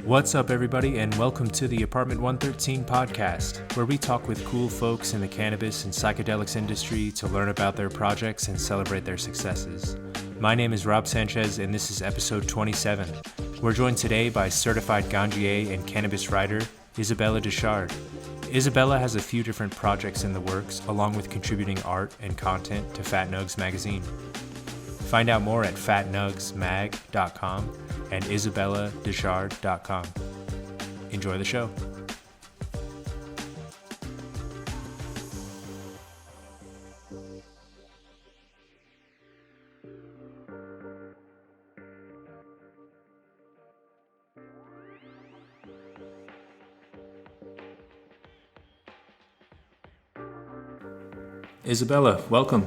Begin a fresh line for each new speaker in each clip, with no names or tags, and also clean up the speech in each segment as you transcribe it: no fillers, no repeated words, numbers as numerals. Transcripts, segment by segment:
What's up, everybody, and welcome to the Apartment 113 podcast, where we talk with cool folks in the cannabis and psychedelics industry to learn about their projects and celebrate their successes. My name is Rob Sanchez, and this is episode 27. We're joined today by Certified Ganjier and cannabis writer Isabella Dechard. Isabella has a few different projects in the works, along with contributing art and content to Fat Nugs Magazine. Find out more at fatnugsmag.com and isabelladechard.com. Enjoy the show. Isabella, welcome.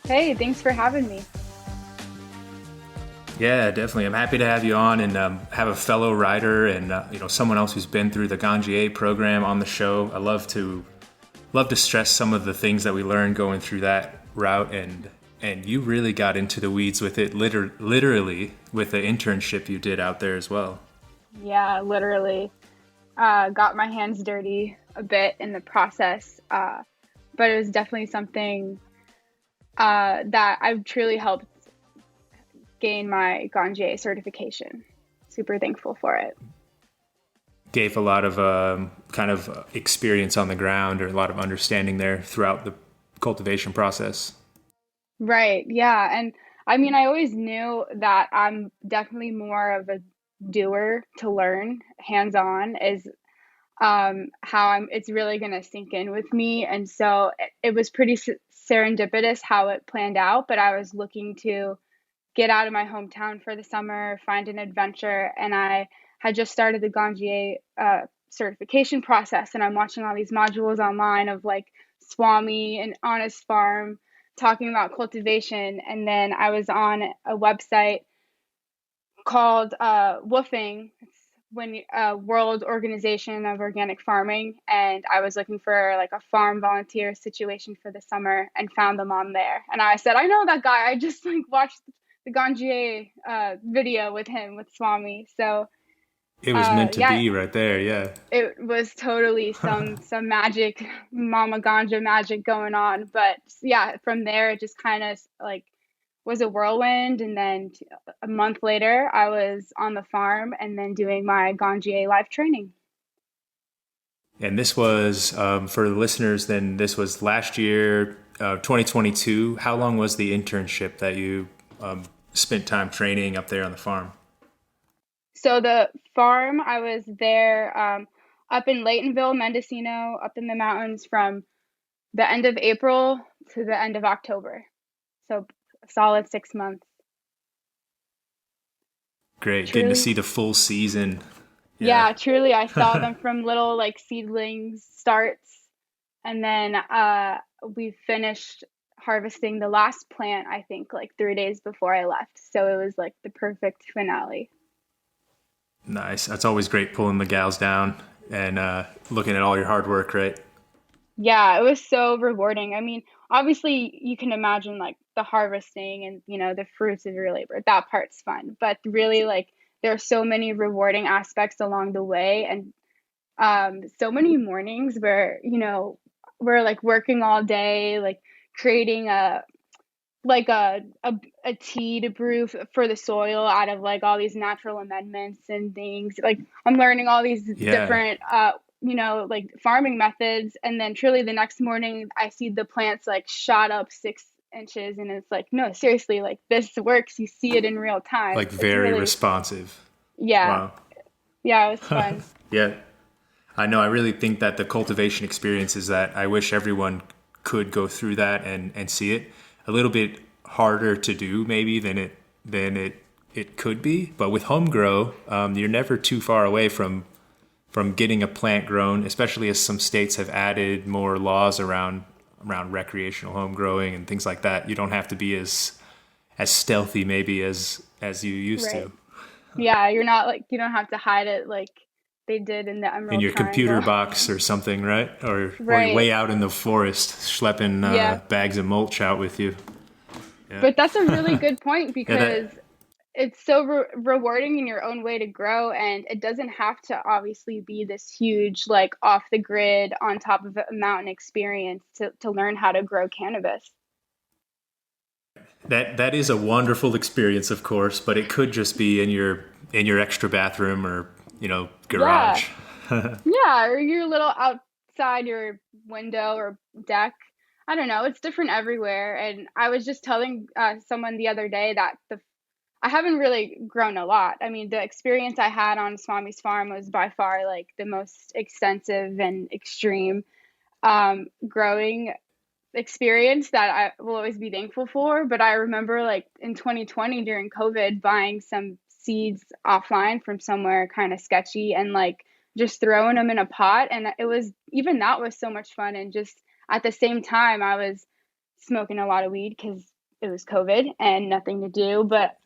Hey, thanks for having me.
Yeah, definitely. I'm happy to have you on and have a fellow writer and someone else who's been through the Ganjier program on the show. I love to stress some of the things that we learned going through that route, and you really got into the weeds with it, literally with the internship you did out there as well.
Yeah, literally. Got my hands dirty a bit in the process, but it was definitely something that I've truly helped gain my Ganjier certification. Super thankful for it.
Gave a lot of kind of experience on the ground, or a lot of understanding there throughout the cultivation process. Right.
Yeah. And I mean, I always knew that I'm definitely more of a doer to learn. Hands-on is it's really going to sink in with me. And so it was pretty serendipitous how it planned out, but I was looking to get out of my hometown for the summer, find an adventure. And I had just started the Ganjier certification process. And I'm watching all these modules online of like Swami and Honest Farm talking about cultivation. And then I was on a website called Woofing, World Organization of Organic Farming. And I was looking for like a farm volunteer situation for the summer and found them on there. And I said, I know that guy. I just like watched the Ganjier video with him, with Swami. So
it was meant to be right there. Yeah,
it was totally some magic, Mama Ganja magic going on. But yeah, from there it just kind of like was a whirlwind. And then a month later I was on the farm and then doing my Ganjier live training.
And this was for the listeners, then this was last year, 2022. How long was the internship that you spent time training up there on the farm?
So the farm, I was there up in Laytonville, Mendocino, up in the mountains from the end of April to the end of October. So a solid 6 months.
Great. Truly, getting to see the full season.
Yeah, truly. I saw them from little like seedlings starts. And then we finished harvesting the last plant, I think, like 3 days before I left. So it was like the perfect finale.
Nice. That's always great, pulling the gals down and looking at all your hard work, right?
Yeah, it was so rewarding. I mean, obviously you can imagine like the harvesting and, the fruits of your labor. That part's fun. But really, like, there are so many rewarding aspects along the way, and so many mornings where, we're like working all day, like creating a tea to brew for the soil out of like all these natural amendments and things. Like I'm learning all these different, like farming methods. And then truly the next morning I see the plants like shot up 6 inches, and it's like, no, seriously, like this works. You see it in real time.
Like very really responsive.
Yeah.
Wow.
Yeah, it was fun.
Yeah. I know. I really think that the cultivation experience is that I wish everyone could go through that and see it. A little bit harder to do maybe than it could be, but with home grow, you're never too far away from getting a plant grown, especially as some states have added more laws around recreational home growing and things like that. You don't have to be as stealthy maybe as you used to.
Yeah, you're not like, you don't have to hide it like they did in the Emerald
in your
Triangle.
computer box or something, right? Or you're way out in the forest schlepping bags of mulch out with you.
Yeah. But that's a really good point, because it's so rewarding in your own way to grow, and it doesn't have to obviously be this huge like off the grid on top of a mountain experience to learn how to grow cannabis.
That is a wonderful experience, of course, but it could just be in your extra bathroom or,
Yeah.
garage.
Yeah, or your little outside your window or deck. I don't know, it's different everywhere. And I was just telling someone the other day that the I haven't really grown a lot. I mean, the experience I had on Swami's farm was by far like the most extensive and extreme growing experience that I will always be thankful for. But I remember like in 2020 during COVID buying some seeds offline from somewhere kind of sketchy and like just throwing them in a pot. And it was even that was so much fun. And just at the same time, I was smoking a lot of weed because it was COVID and nothing to do. But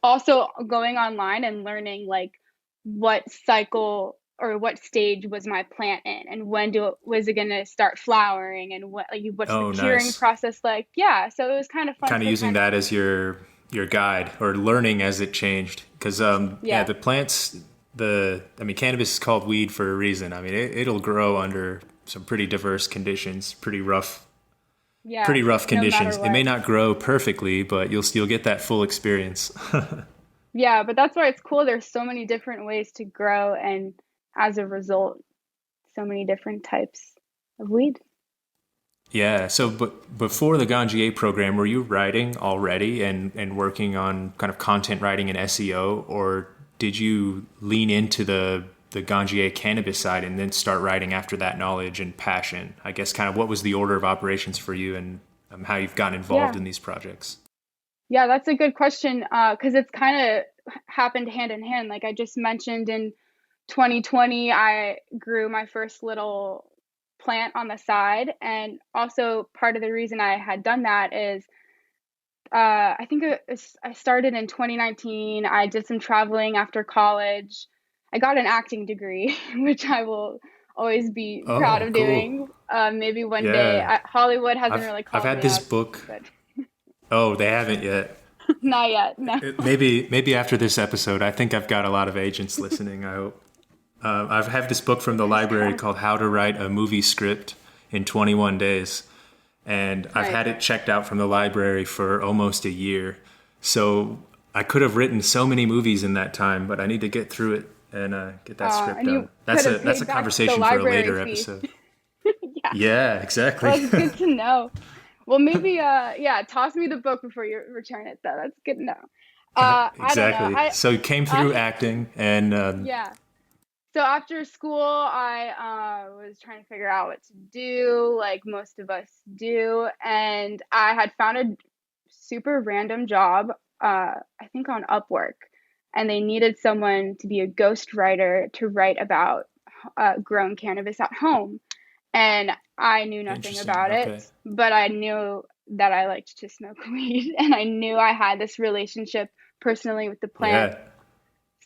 also going online and learning like what cycle or what stage was my plant in and was it going to start flowering and what's the
Oh,
curing
nice.
process like. Yeah, so it was kind of fun
Kind of
to
using
kind of
that as your guide or learning as it changed. Because yeah,
yeah.
the plants, cannabis is called weed for a reason. I mean, it'll grow under some pretty diverse conditions,
Yeah,
pretty rough
no matter
conditions. It may
what.
not grow perfectly, but you'll get that full experience.
Yeah, but that's why it's cool. There's so many different ways to grow, and as a result, so many different types of weed.
Yeah. So, but before the Ganjier program, were you writing already and working on kind of content writing and SEO, or did you lean into the Ganjier cannabis side and then start writing after that knowledge and passion? I guess kind of what was the order of operations for you and how you've gotten involved
Yeah.
in these projects?
Yeah, that's a good question. Because it's kind of happened hand in hand. Like I just mentioned in 2020, I grew my first little plant on the side. And also, part of the reason I had done that is I think I started in 2019. I did some traveling after college. I got an acting degree, which I will always be proud
Oh,
of
cool.
doing. Maybe one day.
Yeah.
Hollywood hasn't
I've
really
I've
called
had
me
this
up,
book.
but
Oh, they haven't yet.
not yet. No.
Maybe after this episode, I think I've got a lot of agents listening. I hope. I've had this book from the
Fingers
library
crossed.
called How to Write a Movie Script in 21 Days. And I've
Nice.
had it checked out from the library for almost a year. So I could have written so many movies in that time, but I need to get through it and get that script
And you
done.
could have
That's a
paid back the
conversation for a
library
later
fee.
episode.
Yeah.
Yeah, exactly.
Well, it's good to know. Well, maybe, yeah, toss me the book before you return it, though. That's good to know. I don't know.
Exactly. So you came through
I,
acting and
yeah. So after school, I was trying to figure out what to do, like most of us do, and I had found a super random job, I think on Upwork, and they needed someone to be a ghost writer to write about grown cannabis at home. And I knew nothing
interesting.
about it,
Okay.
but I knew that I liked to smoke weed, and I knew I had this relationship personally with the plant.
Yeah.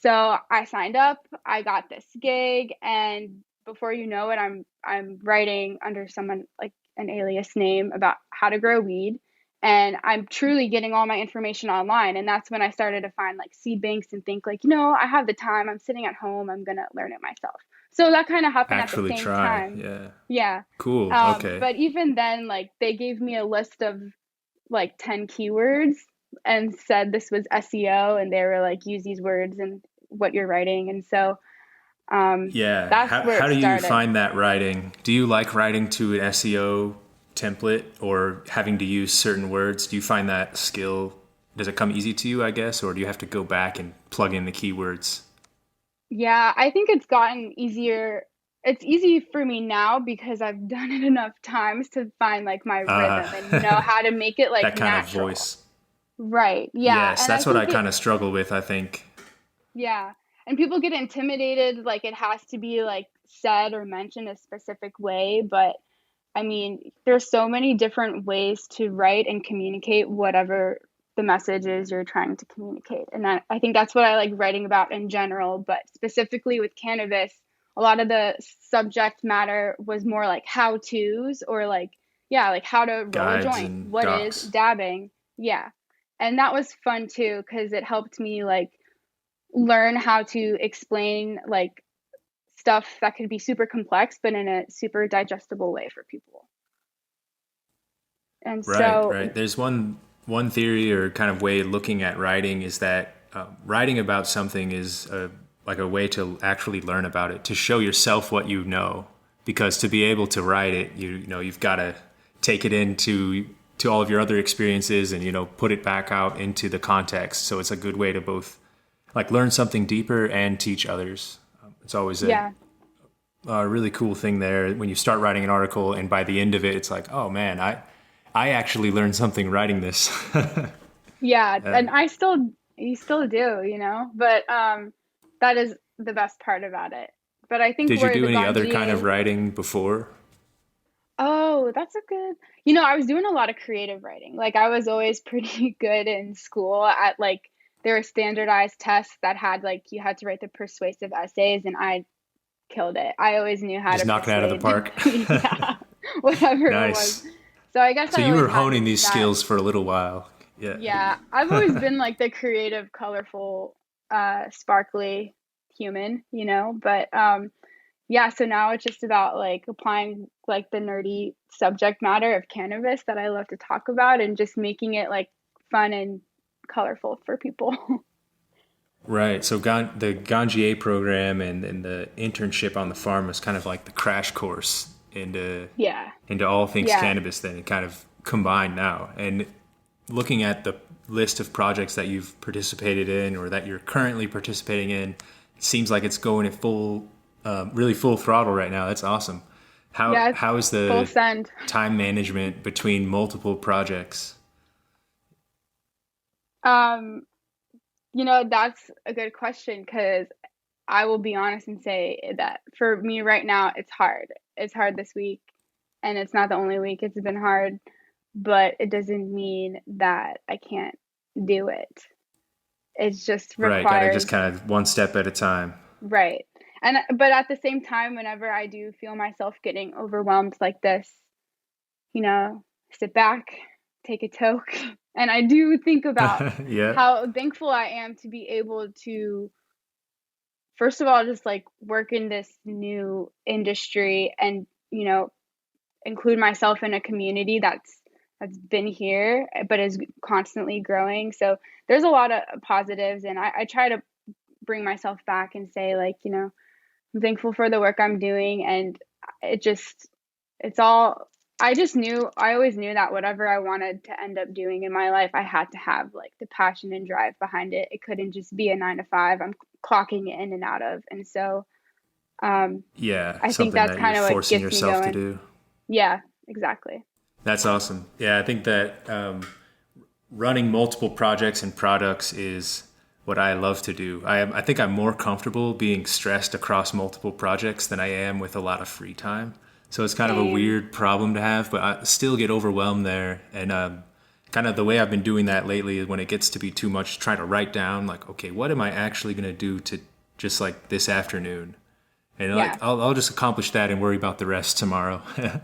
So I signed up, I got this gig, and before you know it, I'm writing under someone like an alias name about how to grow weed. And I'm truly getting all my information online. And that's when I started to find like seed banks and think like, I have the time. I'm sitting at home. I'm gonna learn it myself. So that kind of happened at the
Actually
same
try.
time.
Yeah.
Yeah.
Cool. Okay.
But even then, like they gave me a list of like 10 keywords and said this was SEO, and they were like, use these words and what you're writing. And so
Yeah.
that's where
How
it
do you
started.
find that writing? Do you like writing to an SEO template or having to use certain words? Do you find that skill, does it come easy to you, I guess, or do you have to go back and plug in the keywords?
Yeah, I think it's gotten easier. It's easy for me now because I've done it enough times to find like my
Uh,
rhythm and know how to make it like
that kind of
natural.
voice.
Right. Yeah.
Yes,
And I
that's what I
think
kind of struggle with, I think.
yeah. And people get intimidated, like it has to be like said or mentioned a specific way. But I mean, there's so many different ways to write and communicate whatever the message is you're trying to communicate. And I think that's what I like writing about in general, but specifically with cannabis, a lot of the subject matter was more like how to's or like, yeah, like how to roll a
Guides
joint.
and
What is
docs.
dabbing? Yeah. And that was fun too, because it helped me like learn how to explain like stuff that could be super complex, but in a super digestible way for people. And
Right,
so,
right. There's one theory or kind of way looking at writing is that writing about something is like a way to actually learn about it, to show yourself what you know. Because to be able to write it, you know you've got to take it into to all of your other experiences and put it back out into the context. So it's a good way to both like learn something deeper and teach others. It's always
yeah.
a really cool thing there when you start writing an article, and by the end of it, it's like, oh man, I actually learned something writing this.
Yeah, and you still do, but that is the best part about it. But I think
Did you
where
do
the
any other kind of
Ganjier,
writing before?
oh, that's a good, I was doing a lot of creative writing. Like I was always pretty good in school at like, there were standardized tests that had like, you had to write the persuasive essays, and I killed it. I always knew how
Just
to
knocking it out of the
persuade.
park.
Yeah, whatever it was.
Nice.
So I guess
So
I
you
always
were
had
honing these
that.
skills for a little while. Yeah.
Yeah, I've always been like the creative, colorful, sparkly human, but yeah, so now it's just about like applying like the nerdy subject matter of cannabis that I love to talk about, and just making it like fun and colorful for people.
Right. So the Ganjier program and the internship on the farm was kind of like the crash course
Yeah.
into all things
Yeah.
cannabis. Then it kind of combined now. And looking at the list of projects that you've participated in or that you're currently participating in, it seems like it's going at really full throttle right now. That's awesome.
Yeah, it's
How is
full
the
send.
time management between multiple projects?
Um, that's a good question, because I will be honest and say that for me right now, it's hard. It's hard this week, and it's not the only week it's been hard, but it doesn't mean that I can't do it. It just
Right. Got to just
requires,
kind of one step at a time.
right. And but at the same time, whenever I do feel myself getting overwhelmed like this, sit back, take a toke, and I do think about
Yeah.
how thankful I am to be able to, first of all, just like work in this new industry, and include myself in a community that's been here but is constantly growing. So there's a lot of positives, and I try to bring myself back and say like, I'm thankful for the work I'm doing, and it's all, I always knew that whatever I wanted to end up doing in my life, I had to have like the passion and drive behind it. It couldn't just be a 9 to 5 I'm clocking in and out of. And so
Yeah.
I think
Something
that's
that you're
kind of what
forcing
gets me
yourself to
going.
do.
Yeah, exactly.
That's awesome. Yeah. I think that running multiple projects and products is what I love to do. I think I'm more comfortable being stressed across multiple projects than I am with a lot of free time. So it's kind of a
Same.
weird problem to have, but I still get overwhelmed there. And kind of the way I've been doing that lately is when it gets to be too much, try to write down like, okay, what am I actually going to do to just like this afternoon? And
Yeah.
like I'll just accomplish that and worry about the rest tomorrow. But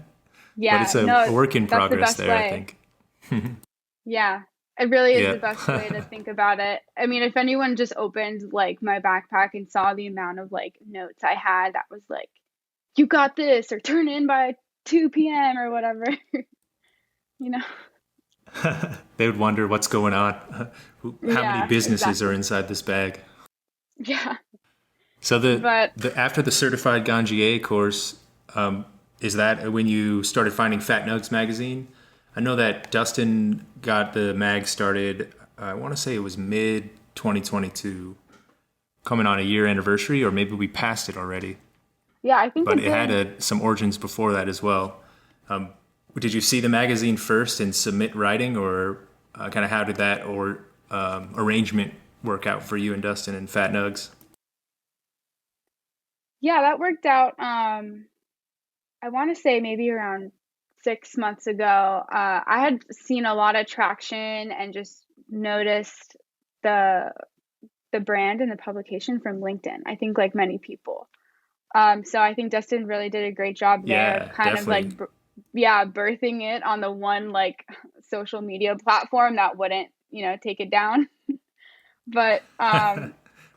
Yeah.
it's a
No,
work in
that's the
progress
best
there, I
way.
think.
Yeah. It really is
Yeah.
the best way to think about it. I mean, if anyone just opened like my backpack and saw the amount of like notes I had, that was like, you got this, or turn in by 2 p.m. or whatever, you know?
They would wonder what's going on. How many
Yeah,
businesses are
exactly.
inside this bag?
Yeah.
So
But
the after the Certified Ganjier course, um, is that when you started finding Fat Nugs Magazine? I know that Dustin got the mag started. I want to say it was mid 2022, coming on a year anniversary, or maybe we passed it already.
yeah, I think
But
it
it had
did.
some origins before that as well. Um, did you see the magazine first and submit writing, or kind of how did that or arrangement work out for you and Dustin and Fat Nugs?
Yeah, that worked out. I want to say maybe around 6 months ago. I had seen a lot of traction and just noticed the the brand and the publication from LinkedIn. I think like many people. So I think Dustin really did a great job there of
Yeah,
kind of like,
definitely.
yeah, birthing it on the one like social media platform that wouldn't take it down. But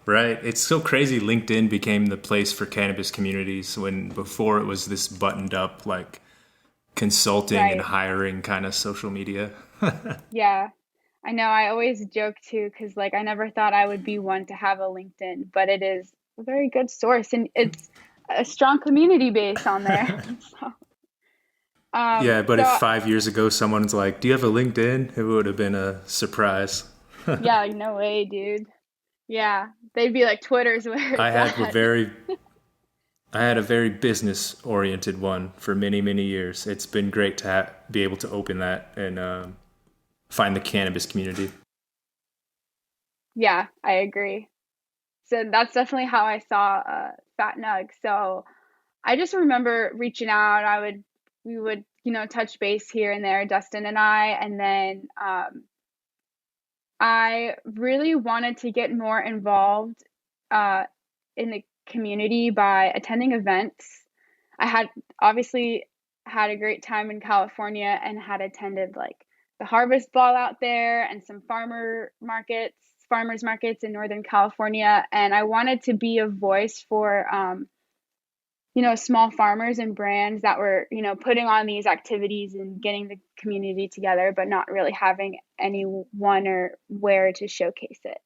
Right. It's so crazy. LinkedIn became the place for cannabis communities when before it was this buttoned up, like consulting and
right.
hiring kind of social media.
Yeah. I know. I always joke too, because like I never thought I would be one to have a LinkedIn, but it is a very good source and it's a strong community base on there. So,
Yeah, but if
so
5 years ago someone's like, "Do you have a LinkedIn?" It would have been a surprise.
yeah, like no way, dude. Yeah, they'd be like, Twitter's where
I
it's
had a
at.
very I had a very business oriented one for many, many years. It's been great to be able to open that and find the cannabis community.
Yeah, I agree. So that's definitely how I saw Fat Nug. So I just remember reaching out. We would, touch base here and there, Dustin and I, and then I really wanted to get more involved uh, in the community by attending events. I had obviously had a great time in California and had attended like the Harvest Ball out there and some farmers markets in Northern California. And I wanted to be a voice for small farmers and brands that were, putting on these activities and getting the community together, but not really having anyone or where to showcase it.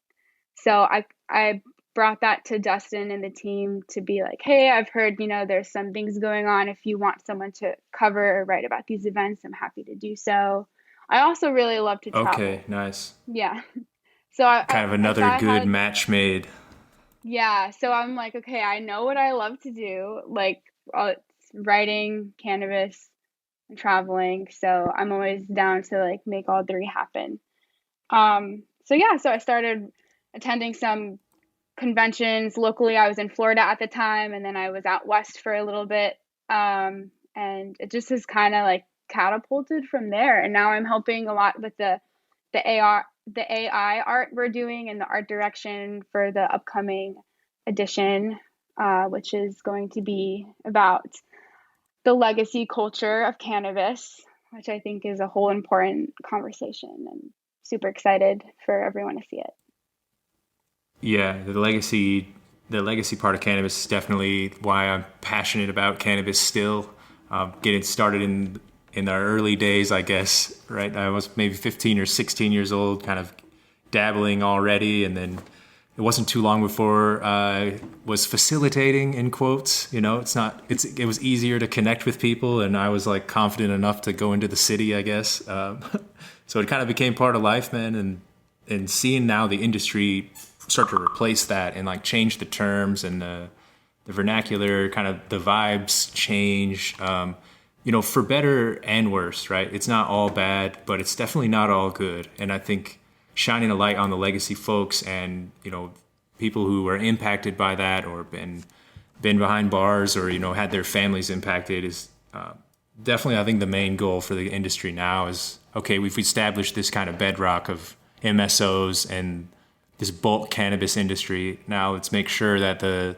So I brought that to Dustin and the team to be like, hey, I've heard, there's some things going on. If you want someone to cover or write about these events, I'm happy to do so. I also really love to
Okay,
travel.
nice.
Yeah. So I,
Kind of
I
another
thought I
good
had
match made.
Yeah, so I'm like, okay, I know what I love to do, like it's writing, cannabis, and traveling. So I'm always down to like make all three happen. So yeah, so I started attending some conventions locally. I was in Florida at the time, and then I was out west for a little bit. And it just has kind of like catapulted from there. And now I'm helping a lot with the AI art we're doing and the art direction for the upcoming edition, which is going to be about the legacy culture of cannabis, which I think is a whole important conversation and super excited for everyone to see it.
Yeah, the legacy part of cannabis is definitely why I'm passionate about cannabis still. Getting started in our early days, I guess, right? I was maybe 15 or 16 years old, kind of dabbling already, and then it wasn't too long before I was facilitating in quotes. It was easier to connect with people, and I was like confident enough to go into the city, I guess. So it kind of became part of life, man, and seeing now the industry start to replace that and like change the terms and the vernacular, kind of the vibes change, for better and worse, right? It's not all bad, but it's definitely not all good. And I think shining a light on the legacy folks and, people who were impacted by that or been behind bars or, had their families impacted is definitely, I think, the main goal for the industry now is, okay, we've established this kind of bedrock of MSOs and this bulk cannabis industry. Now let's make sure that the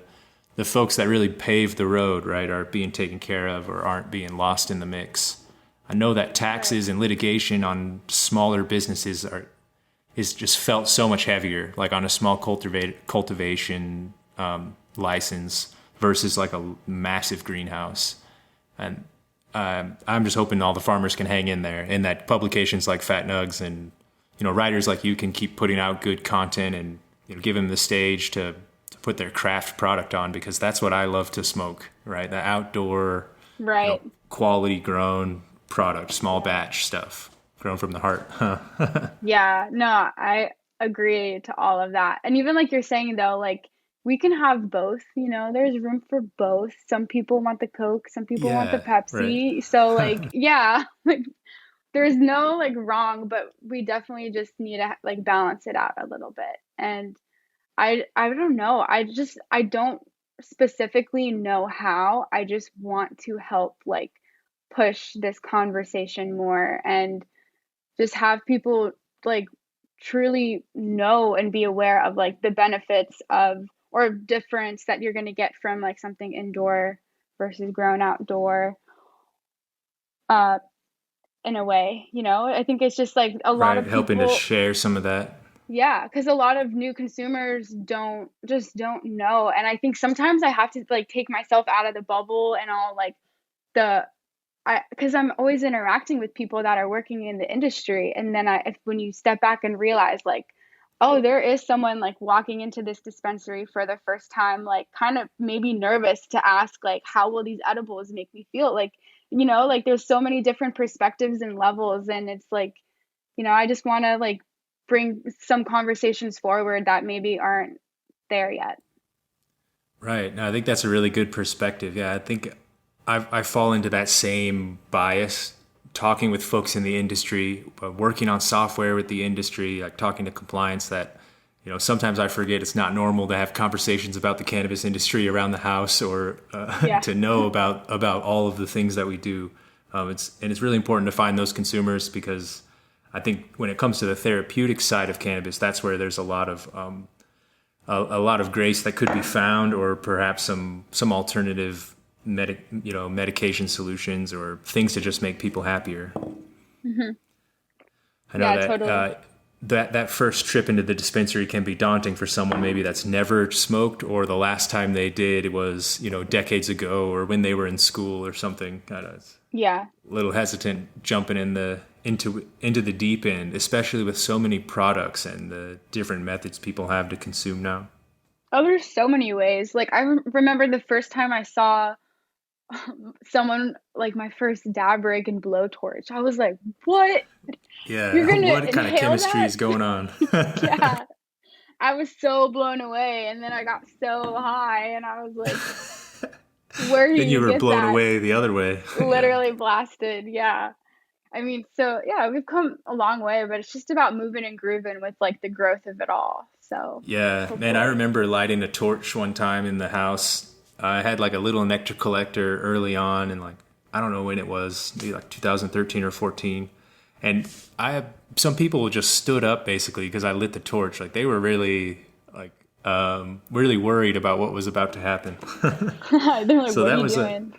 folks that really paved the road, right, are being taken care of or aren't being lost in the mix. I know that
Right.
taxes and litigation on smaller businesses is just felt so much heavier, like on a small cultivation license versus like a massive greenhouse. And I'm just hoping all the farmers can hang in there, and that publications like Fat Nugs and writers like you can keep putting out good content and give them the stage to put their craft product on, because that's what I love to smoke, right? The outdoor,
Right.
quality grown product, small batch stuff grown from the heart.
Yeah, no, I agree to all of that. And even like you're saying though, like we can have both, there's room for both. Some people want the Coke, some people want the
Yeah, right.
Pepsi. So like, yeah, like there's no like wrong, but we definitely just need to like balance it out a little bit. And I don't know. I don't specifically know how. I just want to help like push this conversation more and just have people like truly know and be aware of like the benefits of or difference that you're going to get from like something indoor versus grown outdoor. in a way, you know? I think it's just like a lot
Right,
of
helping to
people,
share some of that.
yeah, because a lot of new consumers don't know. And I think sometimes I have to like take myself out of the bubble and all like the because I'm always interacting with people that are working in the industry, and then when you step back and realize like, oh, there is someone like walking into this dispensary for the first time, like kind of maybe nervous to ask like, how will these edibles make me feel? Like, you know, like there's so many different perspectives and levels, and it's like, you know, I just want to like bring some conversations forward that maybe aren't there yet.
Right. No, I think that's a really good perspective. Yeah, I think I fall into that same bias talking with folks in the industry, working on software with the industry, like talking to compliance that, sometimes I forget it's not normal to have conversations about the cannabis industry around the house or
Yeah.
to know about all of the things that we do. It's really important to find those consumers because I think when it comes to the therapeutic side of cannabis, that's where there's a lot of grace that could be found, or perhaps some alternative medication solutions or things to just make people happier.
Hmm.
I know
Yeah,
that
totally.
that first trip into the dispensary can be daunting for someone maybe that's never smoked, or the last time they did it was decades ago, or when they were in school or something. It's
Yeah.
a little hesitant jumping into the deep end, especially with so many products and the different methods people have to consume now.
Oh, there's so many ways. Like I remember the first time I saw someone like my first dab rig and blowtorch. I was like, "What? You're
Yeah,
gonna
what kind of
inhale
chemistry
that?"
is going on?
Yeah. I was so blown away, and then I got so high, and I was like, "Where do
Then you
you
were
get
blown
that?"
away the other way. Yeah.
Literally blasted. Yeah. I mean, so yeah, we've come a long way, but it's just about moving and grooving with like the growth of it all. So
Yeah, man, I
hopefully,
remember lighting a torch one time in the house. I had like a little nectar collector early on, and like I don't know when it was, maybe like 2013 or 14. And some people just stood up basically because I lit the torch. Like they were really like really worried about what was about to happen.
they're like,
So
"What are
that
you
was
doing?"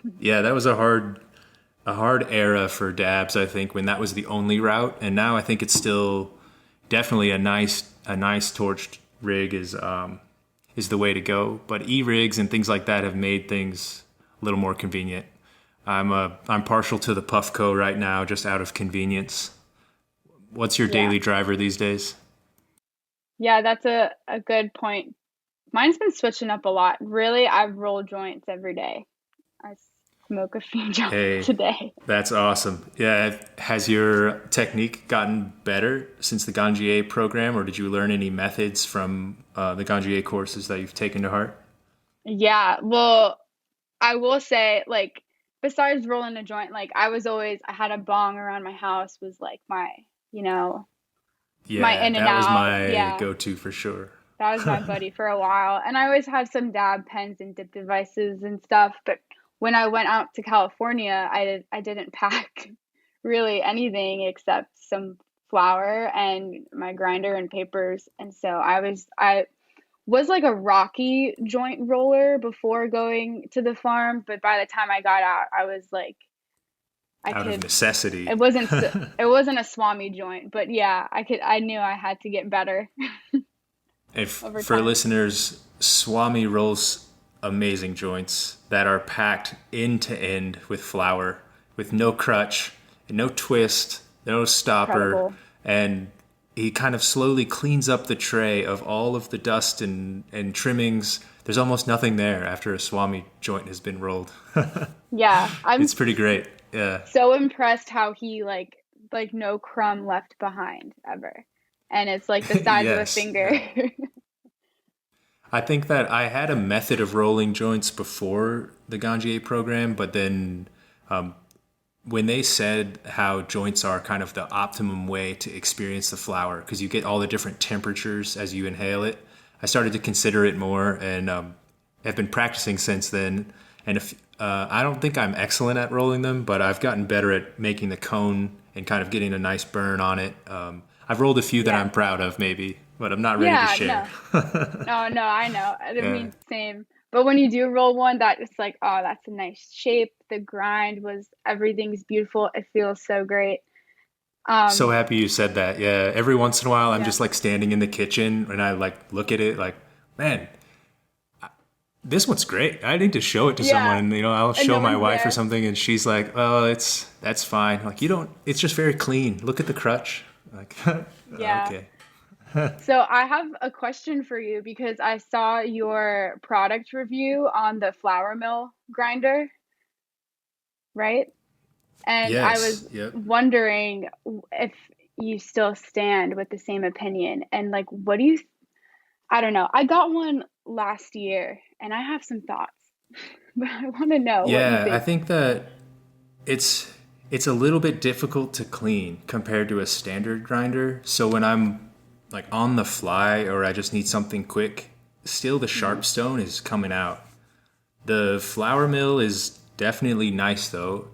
a hard era for dabs, I think, when that was the only route. And now I think it's still definitely a nice torched rig is the way to go. But e-rigs and things like that have made things a little more convenient. I'm partial to the Puffco right now, just out of convenience. What's your
Yeah.
daily driver these days?
Yeah, that's a good point. Mine's been switching up a lot. Really, I roll joints every day. I smoke a few joints
Hey,
a day.
that's awesome. Yeah, has your technique gotten better since the Ganjier program, or did you learn any methods from the Ganjier courses that you've taken to heart?
Yeah, well, I will say, like, besides rolling a joint, like, I had a bong around my house, was like you know, my
Yeah,
in and
that was
out.
my
Yeah,
go-to for sure.
that was my buddy for a while. And I always had some dab pens and dip devices and stuff. But when I went out to California, I didn't pack really anything except some flour and my grinder and papers. And so I was like a rocky joint roller before going to the farm, but by the time I got out, I was like I
Out of
could
necessity.
it wasn't a Swami joint, but yeah, I knew I had to get better
If
over
for
time.
listeners, Swami rolls amazing joints that are packed end to end with flour, with no crutch, no twist, no stopper,
Incredible.
and he kind of slowly cleans up the tray of all of the dust and trimmings. There's almost nothing there after a Swami joint has been rolled.
Yeah, I'm
It's pretty great. Yeah.
so impressed how he like no crumb left behind ever. And it's like the size of a
Yes.
finger.
Yeah. I think that I had a method of rolling joints before the Ganjier program, but then when they said how joints are kind of the optimum way to experience the flower, because you get all the different temperatures as you inhale it, I started to consider it more and have been practicing since then. And if I don't think I'm excellent at rolling them, but I've gotten better at making the cone and kind of getting a nice burn on it. I've rolled a few that
Yeah.
I'm proud of, maybe, but I'm not ready to
Yeah,
share.
no. No, no, I know. I
Yeah.
mean, same. But when you do roll one that it's like, oh, that's a nice shape. The grind was everything's beautiful. It feels so great.
So happy you said that. Yeah. Every once in a while, I'm
Yeah.
just like standing in the kitchen and I like look at it like, man, this one's great. I need to show it to someone.
Yeah.
And, I'll
And
show
no
my
one's
wife or
there.
something and she's like, oh, that's fine. Like, you don't, it's just very clean. Look at the crutch. Like,
Yeah.
okay.
So I have a question for you because I saw your product review on the flour mill grinder, right? And I was
Yes. Yep.
wondering if you still stand with the same opinion and like what do you I don't know. I got one last year and I have some thoughts, but I want to know what you
Yeah. I
think.
think that it's, it's a little bit difficult to clean compared to a standard grinder. So when I'm like on the fly or I just need something quick, still the
Hmm.
sharp stone is coming out. The flour mill is definitely nice though.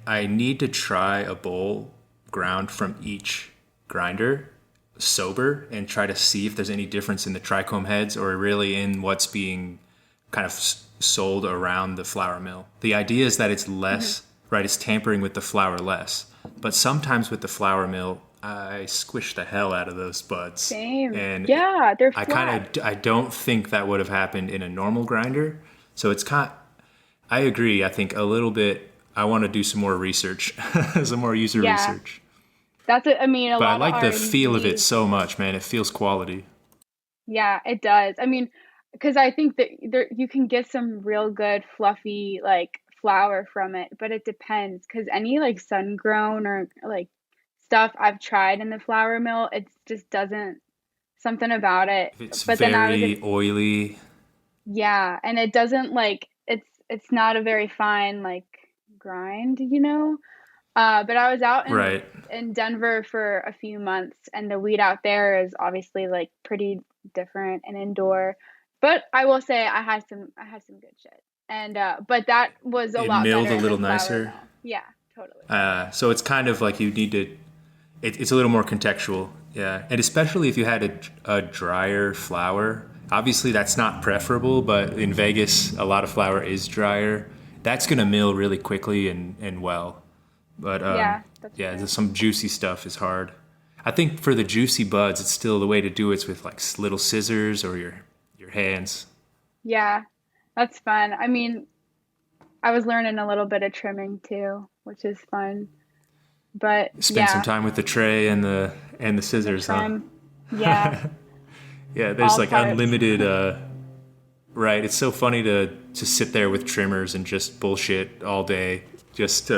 I need to try a bowl ground from each grinder sober and try to see if there's any difference in the trichome heads or really in what's being kind of sold around the flour mill. The idea is that it's
Hmm.
less, right? It's tampering with the flour less. But sometimes with the flour mill, I squish the hell out of those buds.
Same.
And
Yeah, they're
I
flat.
I don't think that would have happened in a normal grinder. So it's kind I agree. I think a little bit. I want to do some more research, some more user
Yeah.
research.
I mean, a
But I
lot of
like the feel of it
R&D.
so much, man. It feels quality.
Yeah, it does. I mean, because I think that there you can get some real good fluffy like flour from it, but it depends because any like sun grown or like stuff I've tried in the flour mill, it just doesn't something about it.
If it's
But then I was
very oily,
yeah, and it doesn't like it's not a very fine like grind, you know? But I was out
right?
in Denver for a few months, and the weed out there is obviously like pretty different and indoor. But I will say I had some good shit, and but that was a
It
lot
milled
better
a
in the
little
flour
nicer.
mill. Yeah, totally.
So it's kind of like you need to. It's a little more contextual, yeah. And especially if you had a drier flour. Obviously, that's not preferable, but in Vegas, a lot of flour is drier. That's gonna mill really quickly and well. But
Yeah, that's
yeah,
true.
some juicy stuff is hard. I think for the juicy buds, it's still the way to do it's with like little scissors or your hands.
Yeah, that's fun. I mean, I was learning a little bit of trimming too, which is fun. But
Spend some
yeah,
time with the tray and the
the
scissors, huh?
trim, yeah,
Yeah, there's
all
like
parts.
unlimited. Right, it's so funny to sit there with trimmers and just bullshit all day, just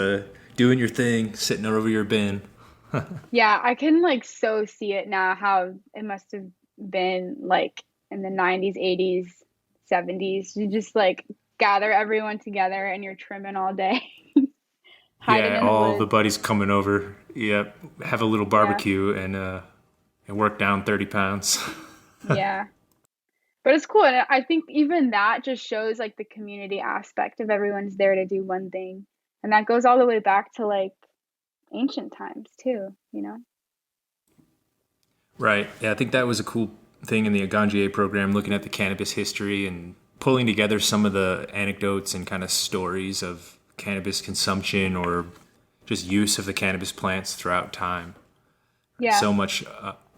doing your thing, sitting over your bin.
Yeah, I can like so see it now how it must have been like in the 90s, 80s, 70s. You just like gather everyone together and you're trimming all day, hiding
Yeah,
in the
all the
woods.
buddies coming over. Yep, have a little
Yeah,
barbecue and work down 30 pounds.
yeah. But it's cool. And I think even that just shows like the community aspect of everyone's there to do one thing. And that goes all the way back to like ancient times too, you know?
Right. Yeah, I think that was a cool thing in the Ganjier program, looking at the cannabis history and pulling together some of the anecdotes and kind of stories of cannabis consumption or just use of the cannabis plants throughout time.
Yeah.
So much,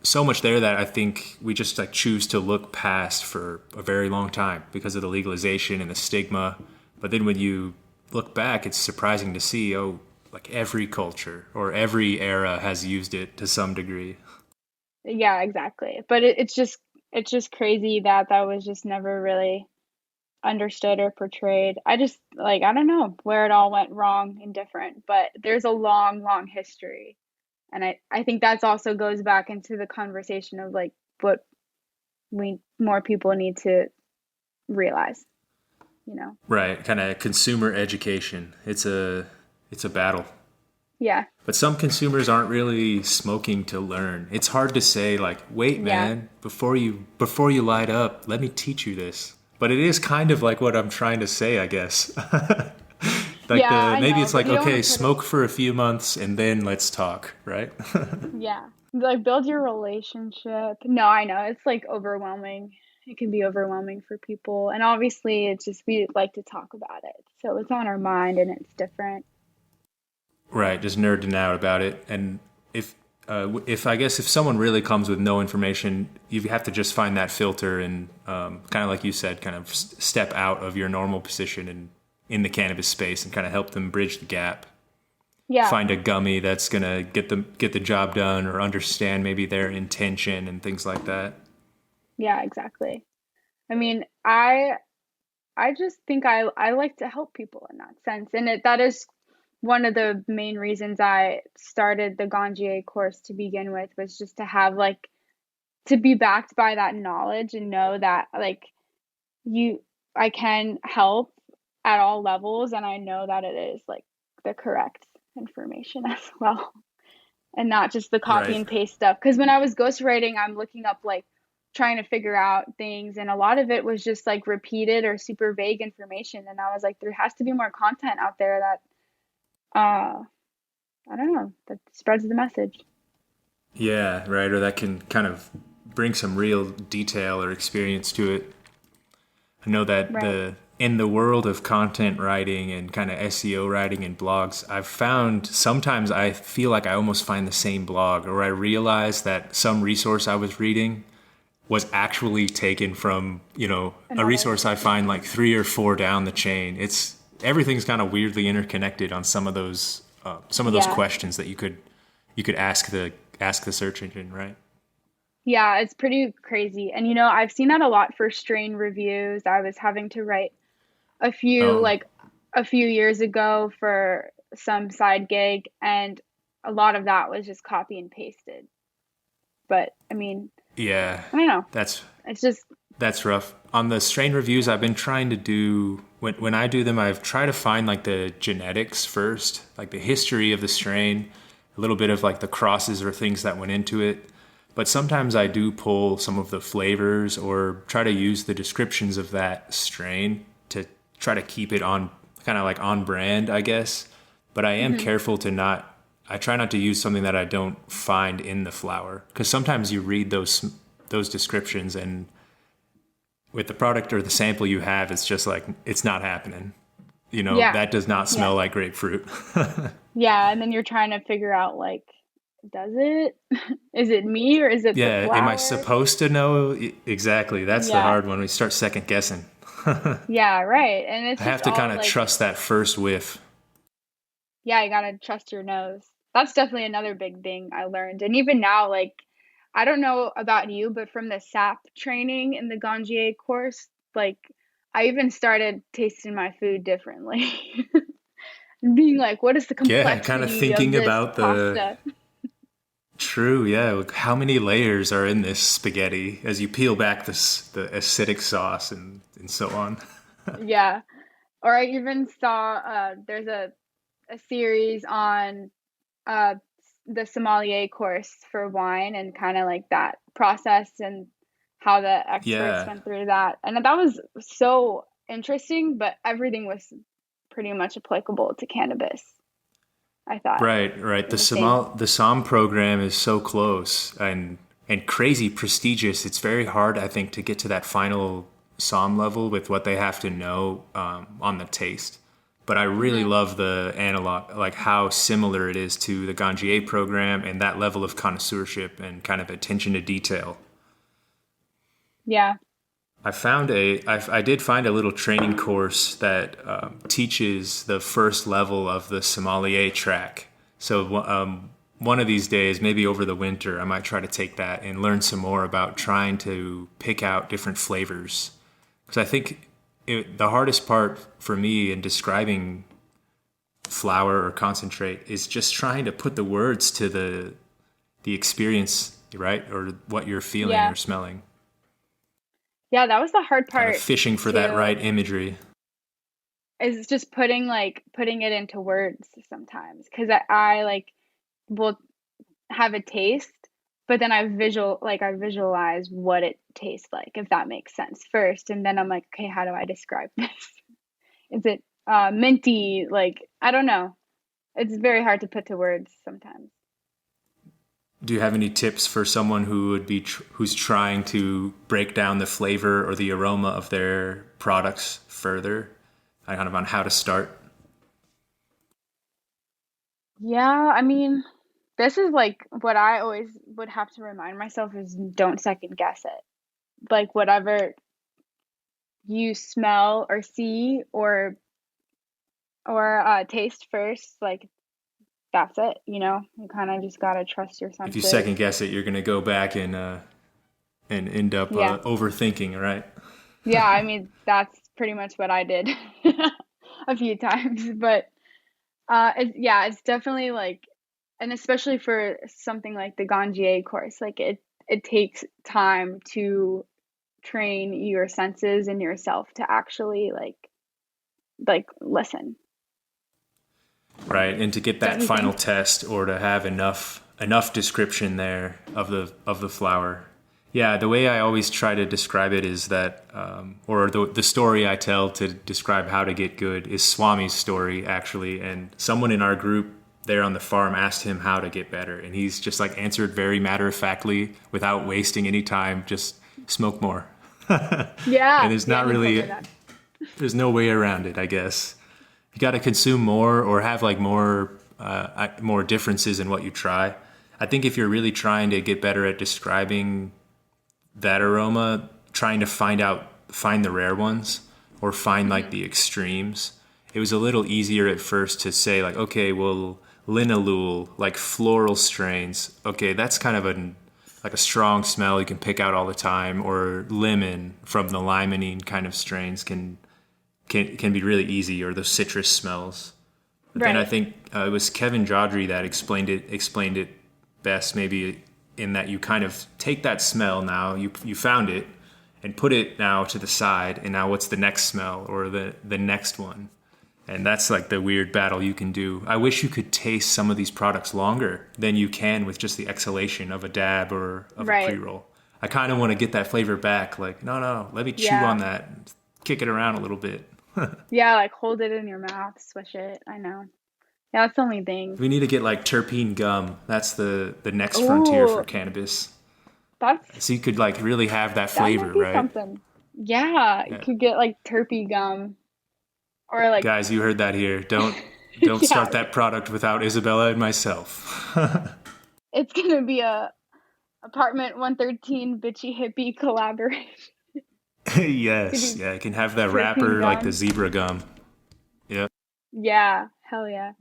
so much there that I think we just like choose to look past for a very long time because of the legalization and the stigma. But then when you look back, it's surprising to see, oh, like every culture or every era has used it to some degree.
Yeah, exactly. But it's just crazy that that was just never really understood or portrayed. I just like I don't know where it all went wrong and different, but there's a long, long history. And I think that's also goes back into the conversation of like what we more people need to realize, you know.
Right, kind of consumer education. It's a battle.
Yeah.
But some consumers aren't really smoking to learn. It's hard to say like, "Wait,
Yeah.
man, before you light up, let me teach you this." But it is kind of like what I'm trying to say, I guess. Like
Yeah,
the
I
maybe
know,
it's
but
like,
you don't
"Okay,
want to put it
smoke for a few months and then let's talk," right?
yeah. Like build your relationship. No, I know. It's like overwhelming. It can be overwhelming for people. And obviously it's just we like to talk about it. So it's on our mind and it's different.
Right, just nerding out about it. And if I guess if someone really comes with no information, you have to just find that filter and kind of like you said, kind of step out of your normal position and in the cannabis space and kind of help them bridge the gap.
Yeah.
Find a gummy that's gonna get the job done or understand maybe their intention and things like that.
Yeah, exactly. I mean, I just think I like to help people in that sense. And that is one of the main reasons I started the Ganjier course to begin with, was just to have like to be backed by that knowledge and know that like I can help at all levels, and I know that it is like the correct information as well, and not just the copy
Right.
and paste stuff. Because when I was ghostwriting, I'm looking up like trying to figure out things, and a lot of it was just like repeated or super vague information, and I was like, there has to be more content out there that I don't know, that spreads the message.
Yeah, right. Or that can kind of bring some real detail or experience to it. I know that
Right.
in the world of content writing and kind of SEO writing and blogs, I've found sometimes I feel like I almost find the same blog, or I realize that some resource I was reading was actually taken from, a
Another.
resource I find like 3 or 4 down the chain. Everything's kind of weirdly interconnected on some of those
Yeah.
questions that you could ask the search engine, right?
Yeah, it's pretty crazy. And I've seen that a lot for strain reviews. I was having to write a few
Oh,
like a few years ago for some side gig, and a lot of that was just copy and pasted. But I mean,
yeah,
I don't know.
that's
It's just
That's rough. On the strain reviews, I've been trying to do when I do them, I've tried to find like the genetics first, like the history of the strain, a little bit of like the crosses or things that went into it. But sometimes I do pull some of the flavors or try to use the descriptions of that strain to try to keep it on kind of like on brand, I guess. But I am
mhm.
careful to not, I try not to use something that I don't find in the flower. Because sometimes you read those descriptions and with the product or the sample you have, it's just like, it's not happening.
Yeah.
That does not
Yeah.
smell like grapefruit.
Yeah, and then you're trying to figure out like, does it? Is it me or is it the
Yeah, am I
flower?
supposed to know? Exactly. That's the
Yeah.
hard one. We start second guessing. I
Yeah, right. And it's
have
just
to kind
all
of
like,
trust that first whiff.
yeah, you gotta trust your nose. That's definitely another big thing I learned. And even now, like, I don't know about you, but from the SAP training in the Ganjier course, like, I even started tasting my food differently. Being like, what is the
Yeah, kind of
complexity of
thinking
this
about the
pasta?
true. Yeah, like how many layers are in this spaghetti as you peel back the acidic sauce and so on.
Yeah. Or I even saw there's a series on uh, the sommelier course for wine, and kind of like that process and how the experts
Yeah,
went through that. And that was so interesting, but everything was pretty much applicable to cannabis, I thought,
right, right.
in the same.
The SOM program is so close and crazy prestigious. It's very hard, I think, to get to that final SOM level with what they have to know on the taste. But I really
Hmm.
love the analog, like how similar it is to the Ganjier program and that level of connoisseurship and kind of attention to detail.
Yeah.
I did find a little training course that teaches the first level of the sommelier track. So one of these days, maybe over the winter, I might try to take that and learn some more about trying to pick out different flavors. Because I think the hardest part for me in describing flower or concentrate is just trying to put the words to the experience, right, or what you're feeling
Yeah.
or smelling.
Yeah, that was the hard
Kind of
part
fishing for that
too,
right imagery.
is just putting it into words sometimes, because I like will have a taste, but then I visualize what it tastes like, if that makes sense first, and then I'm like, okay, how do I describe this? Is it minty? Like, I don't know. It's very hard to put to words sometimes.
Do you have any tips for someone who would be who's trying to break down the flavor or the aroma of their products further? Kind of on how to start.
Yeah, I mean, this is like what I always would have to remind myself is don't second guess it. Like whatever you smell or see or taste first, like that's it, you know? You kind of just gotta trust your
If you
senses.
second guess it, you're gonna go back and end up
Yeah.
overthinking, right?
Yeah, I mean, that's pretty much what I did a few times, but it's definitely like, and especially for something like the Ganjier course, like it takes time to train your senses and yourself to actually like listen.
Right, and to get
Don't
that
you
final
think?
test or to have enough description there of the flower. Yeah, the way I always try to describe it is that, or the story I tell to describe how to get good is Swami's story, actually. And someone in our group there on the farm asked him how to get better. And he's just like answered very matter of factly without wasting any time, just smoke more. And
Yeah,
there's
yeah,
not
he told me
really,
that.
there's no way around it, I guess. You got to consume more or have like more differences in what you try. I think if you're really trying to get better at describing that aroma, trying to find the rare ones or find like
Hmm.
the extremes. It was a little easier at first to say like, okay, well, linalool, like floral strains. Okay, that's kind of like a strong smell you can pick out all the time. Or lemon from the limonene kind of strains can be really easy, or the citrus smells. But then I
Right.
think it was Kevin Jodry that explained it best, maybe in that you kind of take that smell now, you found it, and put it now to the side, and now what's the next smell or the next one? And that's like the weird battle you can do. I wish you could taste some of these products longer than you can with just the exhalation of a dab or of a
Right.
pre-roll. I kind of want to get that flavor back. Like, no, let me chew on
Yeah.
that, and kick it around a little bit.
Yeah, like hold it in your mouth, swish it. I know. Yeah, that's the only thing.
We need to get like terpene gum. That's the next frontier for
Ooh,
cannabis.
that's
So you could like really have that
that might
flavor,
be
right?
something. Yeah, you
Yeah.
could get like terpy gum or like
Guys, you heard that here. Don't
yeah,
start that product without Isabella and myself.
it's gonna be a apartment 113 bitchy hippie collaboration. It's gonna
Yes.
be
Yeah, you can have that
terpene
wrapper like the
gum.
zebra gum. Yeah.
Yeah, hell yeah.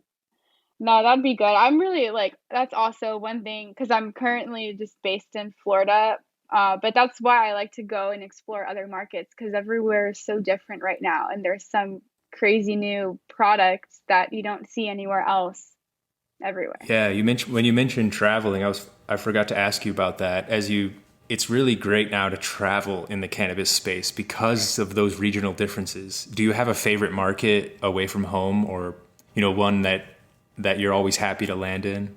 No, that'd be good. I'm really like that's also one thing because I'm currently just based in Florida. But that's why I like to go and explore other markets because everywhere is so different right now, and there's some crazy new products that you don't see anywhere else everywhere.
Yeah, you mentioned traveling, I forgot to ask you about that. It's really great now to travel in the cannabis space because of those regional differences. Do you have a favorite market away from home, or one that you're always happy to land in?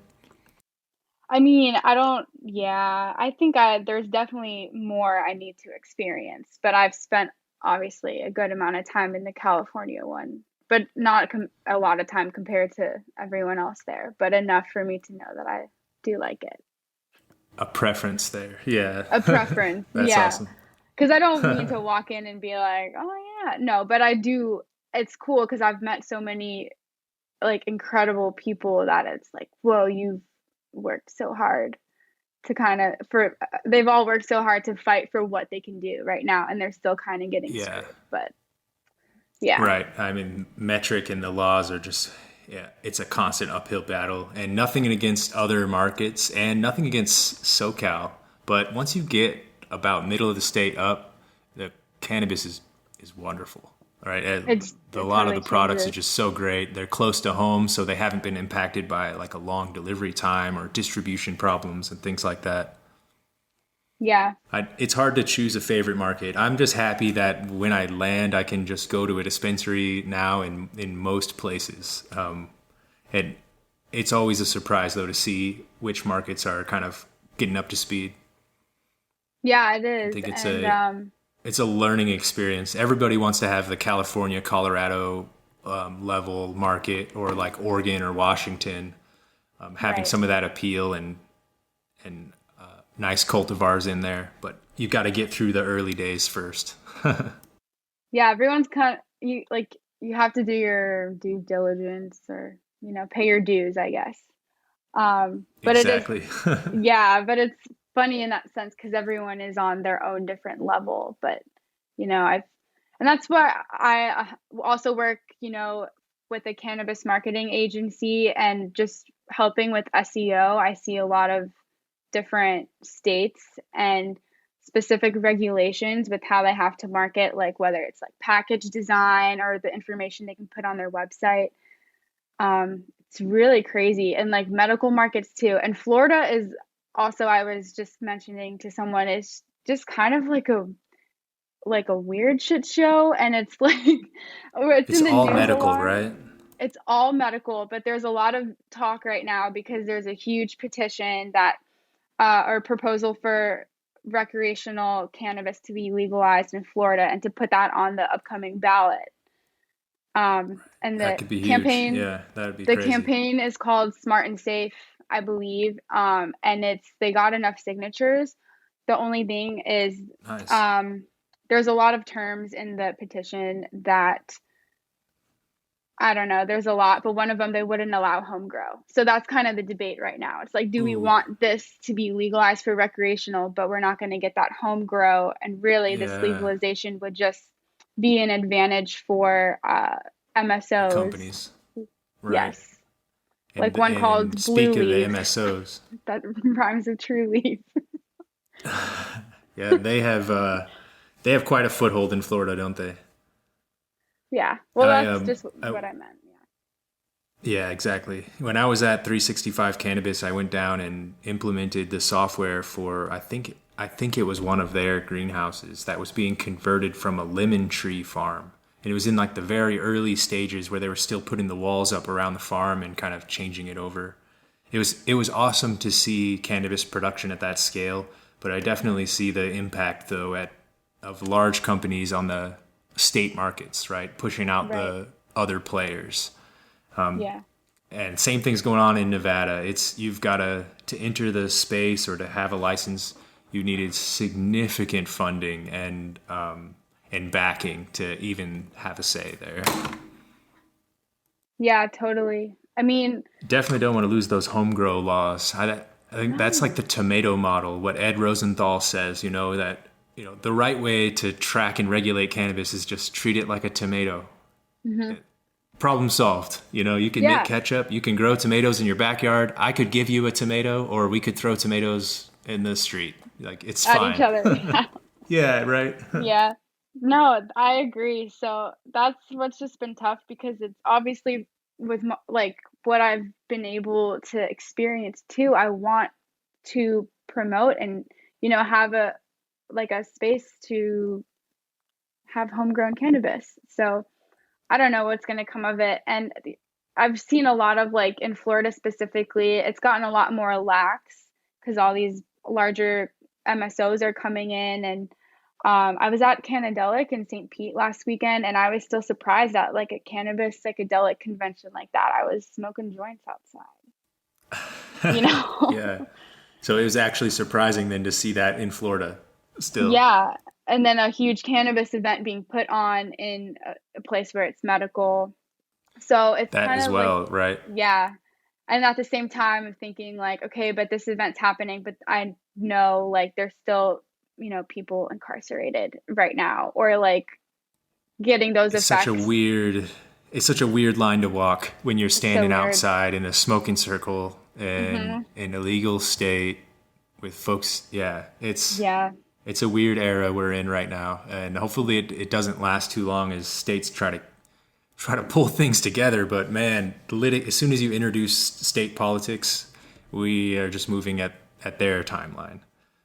I mean, I don't, yeah, I think there's definitely more I need to experience, but I've spent obviously a good amount of time in the California one, but not a lot of time compared to everyone else there, but enough for me to know that I do like it.
A preference there. Yeah.
A preference,
That's
yeah.
awesome.
Because I don't mean to walk in and be like, oh yeah, no, but I do. It's cool because I've met so many like incredible people that it's like, whoa, you've worked so hard to kind of for they've all worked so hard to fight for what they can do right now and they're still kind of getting
Yeah.
screwed, but yeah.
Right. I mean, metric and the laws are just, yeah, it's a constant uphill battle, and nothing against other markets and nothing against SoCal. But once you get about middle of the state up, the cannabis is wonderful. All right. A
It
lot of
totally
the products are
changes.
just so great. They're close to home, so they haven't been impacted by like a long delivery time or distribution problems and things like that.
Yeah.
It's hard to choose a favorite market. I'm just happy that when I land, I can just go to a dispensary now in most places. And it's always a surprise, though, to see which markets are kind of getting up to speed.
Yeah, it
I
is.
think
And
it's a learning experience. Everybody wants to have the California, Colorado level market, or like Oregon or Washington, having
right.
some of that appeal and nice cultivars in there. But you've got to get through the early days first.
Yeah, everyone's kind of you like you have to do your due diligence or pay your dues, I guess. But it is,
Exactly.
yeah, but it's funny in that sense because everyone is on their own different level. But, and that's why I also work, with a cannabis marketing agency and just helping with SEO. I see a lot of different states and specific regulations with how they have to market, like whether it's like package design or the information they can put on their website. It's really crazy. And like medical markets too. And Florida is also, I was just mentioning to someone, is just kind of like a weird shit show. And it's like, or it's
It's
in the
all
news a
medical,
lot.
right?
It's all medical, but there's a lot of talk right now because there's a huge petition that or proposal for recreational cannabis to be legalized in Florida and to put that on the upcoming ballot. And
That could be huge. Yeah, that would be
the
crazy.
campaign is called Smart and Safe, I believe. And they got enough signatures. The only thing is,
Nice.
there's a lot of terms in the petition that I don't know, there's a lot, but one of them, they wouldn't allow home grow. So that's kind of the debate right now. It's like, do we
Ooh,
want this to be legalized for recreational, but we're not going to get that home grow? And really, this
yeah.
legalization would just be an advantage for
The
MSOs.
companies, right?
Yes. Like one
And
called Blue
speak of the
Leaf,
MSOs,
that rhymes with True Leaf.
yeah, they have quite a foothold in Florida, don't they?
Yeah. Well,
I
that's just
I,
what I meant.
yeah, exactly. When I was at 365 Cannabis, I went down and implemented the software for I think it was one of their greenhouses that was being converted from a lemon tree farm. And it was in like the very early stages where they were still putting the walls up around the farm and kind of changing it over. It was awesome to see cannabis production at that scale, but I definitely see the impact though at of large companies on the state markets, right? Pushing out
Right.
the other players.
Yeah.
And same thing's going on in Nevada. It's you've got to enter the space or to have a license, you needed significant funding and backing to even have a say there.
Yeah, totally. I mean,
Definitely don't want to lose those home grow laws. I think that's like
no.
the tomato model. What Ed Rosenthal says, that the right way to track and regulate cannabis is just treat it like a tomato.
Hmm.
Problem solved. You can make
Yeah.
ketchup, you can grow tomatoes in your backyard. I could give you a tomato, or we could throw tomatoes in the street. Like, it's
At each
fine.
other. Yeah.
Yeah, right.
Yeah. No, I agree. So that's what's just been tough because it's obviously with like what I've been able to experience too. I want to promote and have a space to have homegrown cannabis. So I don't know what's going to come of it. And I've seen a lot of like in Florida specifically, it's gotten a lot more lax because all these larger MSOs are coming in. And I was at Canadelic in St. Pete last weekend, and I was still surprised at like a cannabis psychedelic convention like that. I was smoking joints outside, you know?
Yeah. So it was actually surprising then to see that in Florida still.
Yeah. And then a huge cannabis event being put on in a place where it's medical. So it's
That
kind
as
of like,
well, right?
yeah. And at the same time, I'm thinking like, okay, but this event's happening, but I know like there's still, people incarcerated right now or like getting those
It's such a
effects.
weird it's such a weird line to walk when you're
It's so
standing
weird.
outside in a smoking circle in
Hmm.
an illegal state with folks. Yeah,
Yeah.
it's a weird era we're in right now, and hopefully it doesn't last too long as states try to pull things together. But man, as soon as you introduce state politics, we are just moving at their timeline.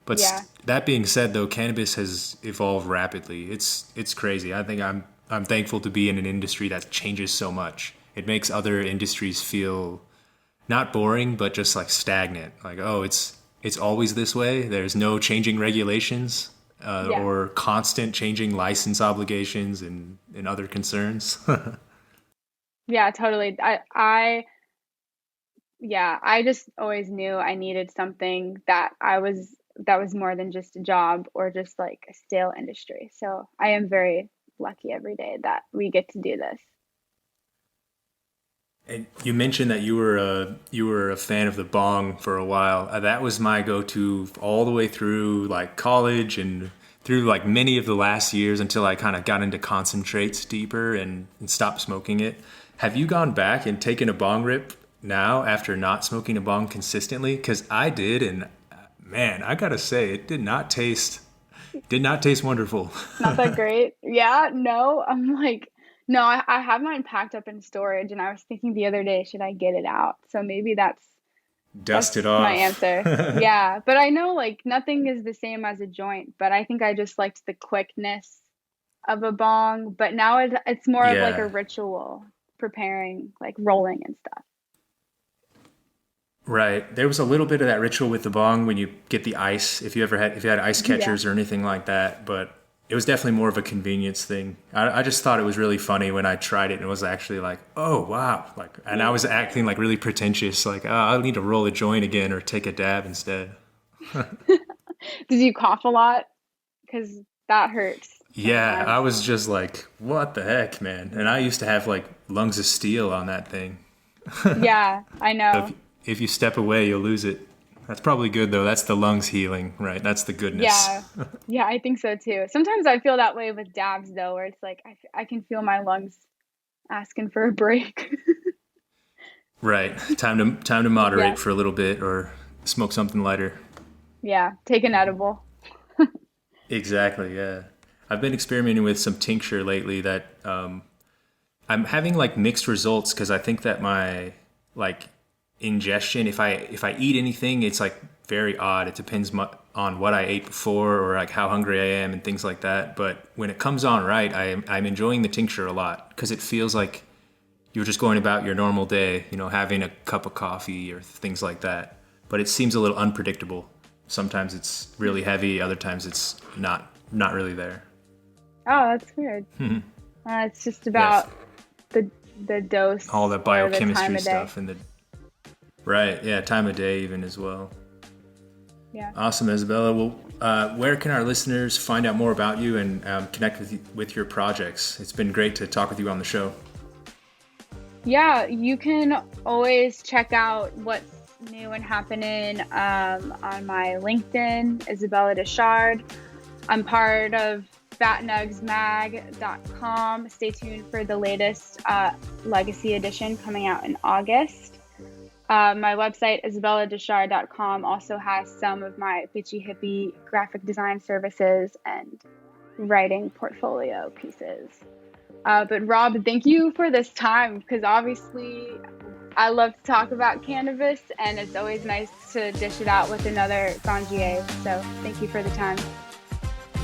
But
Yeah.
that being said, though, cannabis has evolved rapidly. It's crazy. I think I'm thankful to be in an industry that changes so much. It makes other industries feel not boring, but just like stagnant. Like, oh, it's always this way. There's no changing regulations
Yeah.
or constant changing license obligations and other concerns.
Yeah, totally. Yeah, I just always knew I needed something that was more than just a job or just like a stale industry. So I am very lucky every day that we get to do this.
And you mentioned that you were a fan of the bong for a while. That was my go-to all the way through like college and through like many of the last years until I kind of got into concentrates deeper and stopped smoking it. Have you gone back and taken a bong rip now after not smoking a bong consistently? Because I did, and man, I gotta say, it did not taste wonderful.
Not that great. Yeah, no. I'm like, no, I have mine packed up in storage, and I was thinking the other day, should I get it out? So maybe
Dust it
my
off.
answer. Yeah, but I know like nothing is the same as a joint, but I think I just liked the quickness of a bong. But now it's more of like a
Yeah.
ritual, preparing, like rolling and stuff.
Right. There was a little bit of that ritual with the bong when you get the ice, if you had ice
Yeah.
catchers or anything like that, but it was definitely more of a convenience thing. I just thought it was really funny when I tried it and it was actually like, oh wow. Like, and I was acting like really pretentious, like, oh, I need to roll a joint again or take a dab instead.
Did you cough a lot? Because that hurts
Yeah,
sometimes.
I was just like, what the heck, man? And I used to have like lungs of steel on that thing.
Yeah, I
So
know.
if you step away, you'll lose it. That's probably good though. That's the lungs healing, right? That's the goodness.
Yeah. Yeah, I think so too. Sometimes I feel that way with dabs though, where it's like I can feel my lungs asking for a break.
Right. Time to
Yeah.
moderate for a little bit or smoke something lighter.
Yeah. Take an edible.
Exactly, yeah. I've been experimenting with some tincture lately that I'm having like mixed results because I think that my like ingestion, if I eat anything, it's like very odd. It depends on what I ate before or like how hungry I am and things like that. But when it comes on right, I'm enjoying the tincture a lot because it feels like you're just going about your normal day, having a cup of coffee or things like that. But it seems a little unpredictable. Sometimes it's really heavy, other times it's not really there.
Oh, that's weird. It's just
Yes,
about the the dose
all the
or the time
biochemistry
of day.
stuff and the right, yeah, time of day even as well.
Yeah.
Awesome, Isabella. Well, where can our listeners find out more about you and connect with your projects? It's been great to talk with you on the show.
Yeah, you can always check out what's new and happening on my LinkedIn, Isabella Dechard. I'm part of fatnugsmag.com. Stay tuned for the latest Legacy edition coming out in August. My website, isabelladechard.com, also has some of my bitchy hippie graphic design services and writing portfolio pieces. But Rob, thank you for this time because obviously I love to talk about cannabis and it's always nice to dish it out with another Ganjier. So thank you for the time.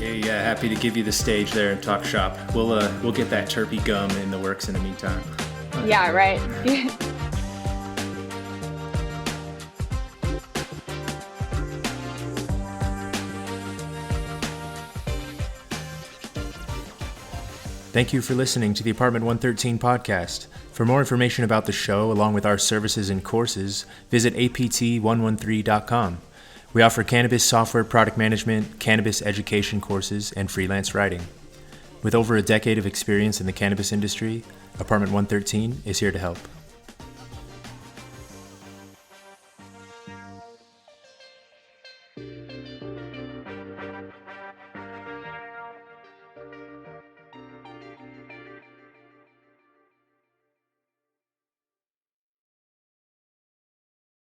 Yeah, happy to give you the stage there and talk shop. We'll get that terpy gum in the works in the meantime.
Yeah, right.
Thank you for listening to the Apartment 113 podcast. For more information about the show, along with our services and courses, visit apt113.com. We offer cannabis software product management, cannabis education courses, and freelance writing. With over a decade of experience in the cannabis industry, Apartment 113 is here to help.